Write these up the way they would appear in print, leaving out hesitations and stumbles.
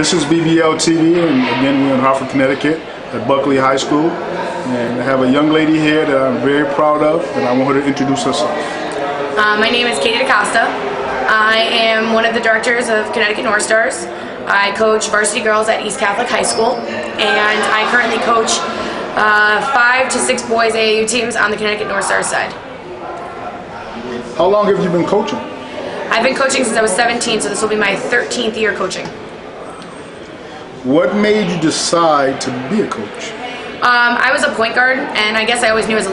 This is BBL TV, and again we're in Hartford, Connecticut at Buckley High School. And I have a young lady here that I'm very proud of, and I want her to introduce herself. My name is Katie DaCosta. I am one of the directors of Connecticut North Stars. I coach varsity girls at East Catholic High School, and I currently coach 5 to 6 boys AAU teams on the Connecticut North Stars side. How long have you been coaching? I've been coaching since I was 17, so this will be my 13th year coaching. What made you decide to be a coach? I was a point guard, and I guess I always knew as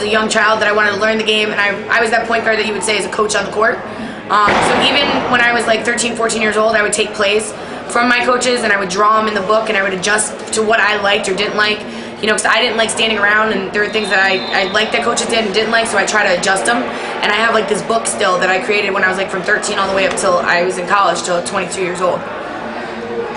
a young child that I wanted to learn the game, and I was that point guard that you would say is a coach on the court. So even when I was like 13, 14 years old, I would take plays from my coaches and I would draw them in the book and I would adjust to what I liked or didn't like. You know, because I didn't like standing around, and there were things that I liked that coaches did and didn't like, so I try to adjust them. And I have like this book still that I created when I was like from 13 all the way up till I was in college, till 22 years old.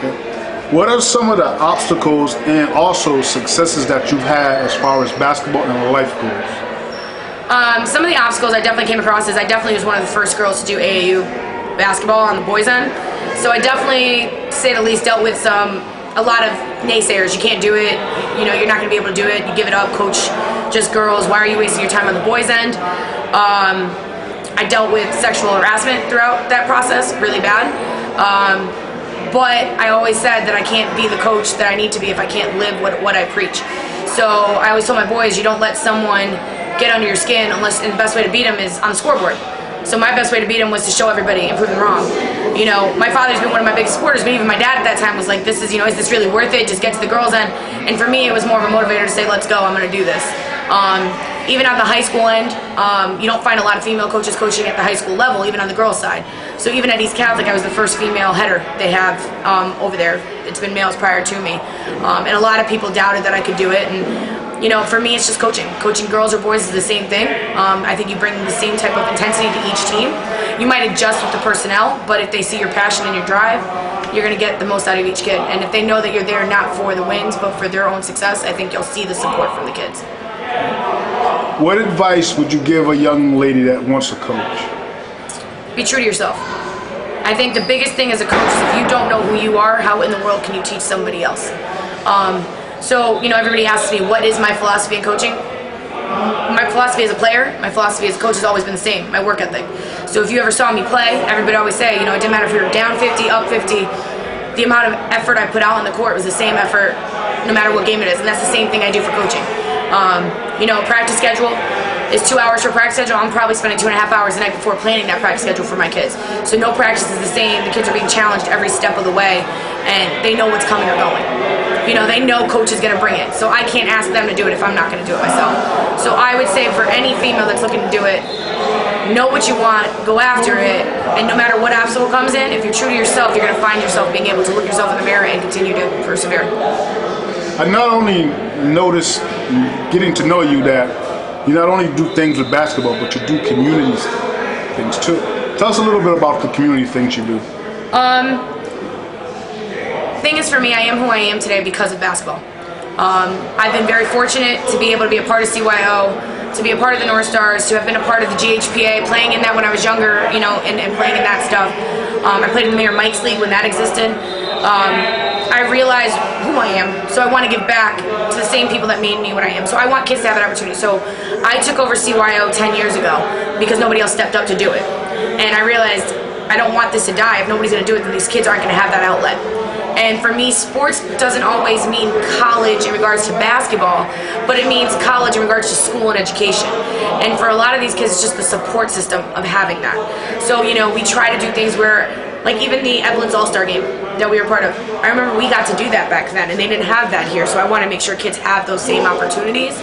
Okay. What are some of the obstacles and also successes that you've had as far as basketball and life goes? Some of the obstacles I definitely came across is I definitely was one of the first girls to do AAU basketball on the boys' end. So I definitely, to say the least, dealt with a lot of naysayers. You can't do it, you know, you're not going to be able to do it, you give it up, coach just girls, why are you wasting your time on the boys' end? I dealt with sexual harassment throughout that process, really bad. But I always said that I can't be the coach that I need to be if I can't live what I preach. So I always told my boys, you don't let someone get under your skin and the best way to beat them is on the scoreboard. So my best way to beat them was to show everybody and prove them wrong. You know, my father's been one of my biggest supporters, but even my dad at that time was like, this is, you know, is this really worth it? Just get to the girls' end. And for me, it was more of a motivator to say, let's go, I'm going to do this. Even at the high school end, you don't find a lot of female coaches coaching at the high school level, even on the girls' side. So even at East Catholic, I was the first female header they have over there. It's been males prior to me. And a lot of people doubted that I could do it. And you know, for me, it's just coaching. Coaching girls or boys is the same thing. I think you bring the same type of intensity to each team. You might adjust with the personnel, but if they see your passion and your drive, you're going to get the most out of each kid. And if they know that you're there not for the wins, but for their own success, I think you'll see the support from the kids. What advice would you give a young lady that wants to coach? Be true to yourself. I think the biggest thing as a coach is if you don't know who you are, how in the world can you teach somebody else? So, you know, everybody asks me, what is my philosophy in coaching? My philosophy as a player, my philosophy as a coach has always been the same, my work ethic. So if you ever saw me play, everybody always say, you know, it didn't matter if you were down 50, up 50, the amount of effort I put out on the court was the same effort no matter what game it is, and that's the same thing I do for coaching. You know, practice schedule is 2 hours for practice schedule. I'm probably spending 2.5 hours the night before planning that practice schedule for my kids. So no practice is the same. The kids are being challenged every step of the way, and they know what's coming or going. You know, they know coach is going to bring it. So I can't ask them to do it if I'm not going to do it myself. So I would say for any female that's looking to do it, know what you want, go after it, and no matter what obstacle comes in, if you're true to yourself, you're going to find yourself being able to look yourself in the mirror and continue to persevere. I not only noticed getting to know you that you not only do things with basketball, but you do community things too. Tell us a little bit about the community things you do. Thing is, for me, I am who I am today because of basketball. I've been very fortunate to be able to be a part of CYO, to be a part of the North Stars, to have been a part of the GHPA, playing in that when I was younger, you know, and playing in that stuff. I played in the Mayor Mike's League when that existed. I realized who I am, so I want to give back to the same people that made me what I am. So I want kids to have that opportunity. So I took over CYO 10 years ago because nobody else stepped up to do it. And I realized I don't want this to die. If nobody's going to do it, then these kids aren't going to have that outlet. And for me, sports doesn't always mean college in regards to basketball, but it means college in regards to school and education. And for a lot of these kids, it's just the support system of having that. So, you know, we try to do things where, like even the Evelyn's All-Star game that we were part of, I remember we got to do that back then, and they didn't have that here, so I want to make sure kids have those same opportunities.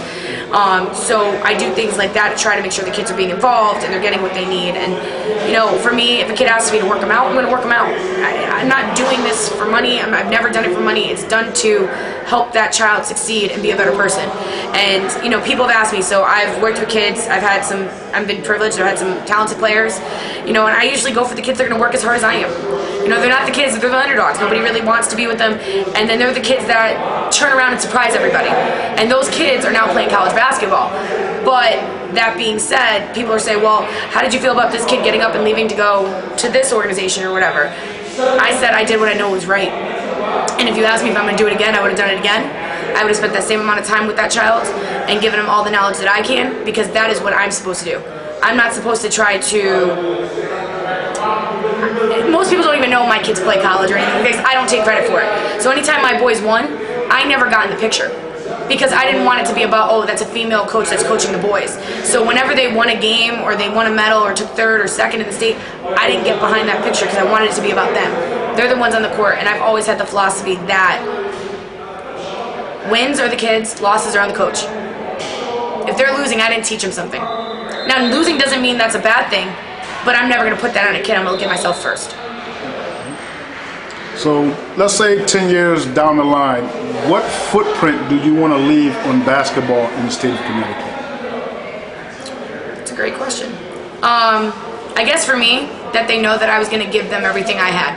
So I do things like that to try to make sure the kids are being involved and they're getting what they need. And, you know, for me, if a kid asks me to work them out, I'm going to work them out. I'm not doing this for money. I've never done it for money. It's done to help that child succeed and be a better person. And, you know, people have asked me, so I've worked with kids. I've been privileged. I've had some talented players, you know, and I usually go for the kids that are going to work as hard as I am. You know, they're not the kids, they're the underdogs. Nobody really wants to be with them. And then they're the kids that turn around and surprise everybody. And those kids are now playing college basketball. But that being said, people are saying, well, how did you feel about this kid getting up and leaving to go to this organization or whatever? I said I did what I know was right. And if you ask me if I'm going to do it again, I would have done it again. I would have spent that same amount of time with that child and given him all the knowledge that I can, because that is what I'm supposed to do. I'm not supposed to try to... Most people don't even know my kids play college or anything because I don't take credit for it. So anytime my boys won, I never got in the picture because I didn't want it to be about, oh, that's a female coach that's coaching the boys. So whenever they won a game or they won a medal or took third or second in the state, I didn't get behind that picture because I wanted it to be about them. They're the ones on the court, and I've always had the philosophy that wins are the kids, losses are on the coach. If they're losing, I didn't teach them something. Now, losing doesn't mean that's a bad thing, but I'm never going to put that on a kid. I'm going to look at myself first. So let's say 10 years down the line, what footprint do you want to leave on basketball in the state of Connecticut? That's a great question. I guess for me, that they know that I was going to give them everything I had.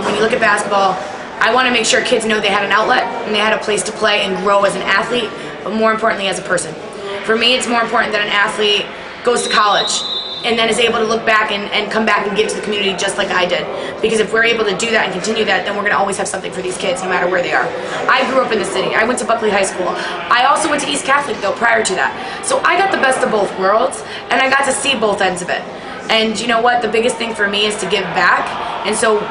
When you look at basketball, I want to make sure kids know they had an outlet and they had a place to play and grow as an athlete, but more importantly as a person. For me, it's more important that an athlete goes to college and then is able to look back and come back and give to the community just like I did. Because if we're able to do that and continue that, then we're going to always have something for these kids no matter where they are. I grew up in the city. I went to Buckley High School. I also went to East Catholic though prior to that. So I got the best of both worlds and I got to see both ends of it. And you know what? The biggest thing for me is to give back. And so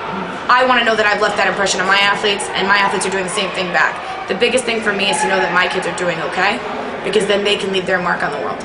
I want to know that I've left that impression on my athletes and my athletes are doing the same thing back. The biggest thing for me is to know that my kids are doing okay, because then they can leave their mark on the world.